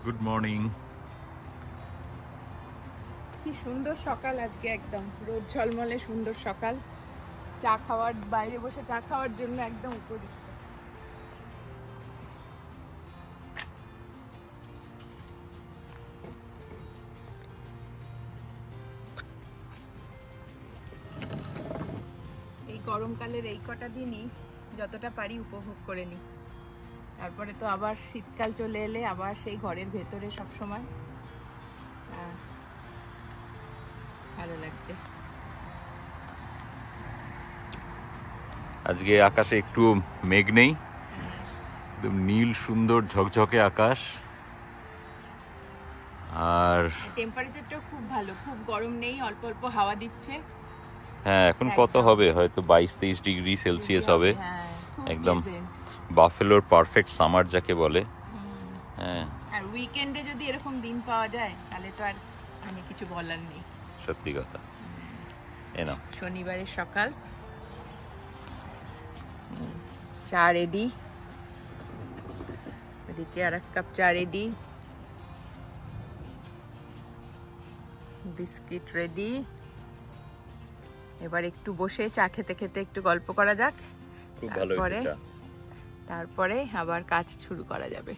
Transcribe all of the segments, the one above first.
Good morning. কি সুন্দর সকাল আজকে, একদম রোদ ঝলমলে সুন্দর সকাল। চা খাওয়ার, বাইরে বসে চা খাওয়ার জন্য একদম উপযুক্ত। এই গরমকালের এই কটা দিনই যতটা পারি উপভোগ করে নিই, তারপরে তো আবার শীতকাল চলে এলে আবার সেই ঘরের ভেতরে সব সময় ভালো লাগছে। আজকে আকাশে একটু মেঘ নেই, একদম নীল সুন্দর ঝকঝকে আকাশ। আর টেম্পারেচারটাও খুব ভালো, খুব গরম নেই, অল্প অল্প হাওয়া দিচ্ছে। হ্যাঁ, এখন কত হবে, হয়তো 22-23 ডিগ্রি সেলসিয়াস হবে। একদম বাফেলোর পারফেক্ট সামার যাকে বলে। হ্যাঁ, আর উইকেন্ডে যদি এরকম দিন পাওয়া যায় তাহলে তো আর আমি কিছু বলার নেই। সত্যি কথা। এনাও শনিবারের সকাল, চা রেডি, এদিকে আর এক কাপ চা রেডি, বিস্কিট রেডি। এবার একটু বসে চা খেতে খেতে একটু গল্প করা যাক, তারপরে আবার কাজ শুরু করা যাবে।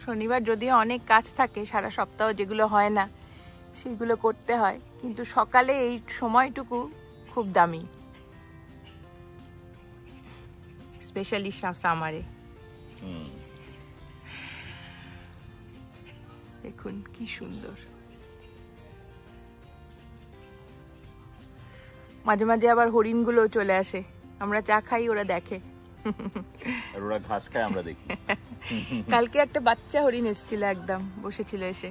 শনিবার যদিও অনেক কাজ থাকে, সারা সপ্তাহ যেগুলো হয় না সেগুলো করতে হয়, কিন্তু সকালে এই সময়টুকু খুব দামি, স্পেশালি সামারে। দেখুন কি সুন্দর। মাঝে মাঝে আবার হরিণগুলো চলে আসে, আমরা চা খাই ওরা দেখে, আর ওরা ঘাস খায় আমরা দেখি। কালকে একটা বাচ্চা হরিণ এসেছিল, একদম বসেছিল এসে।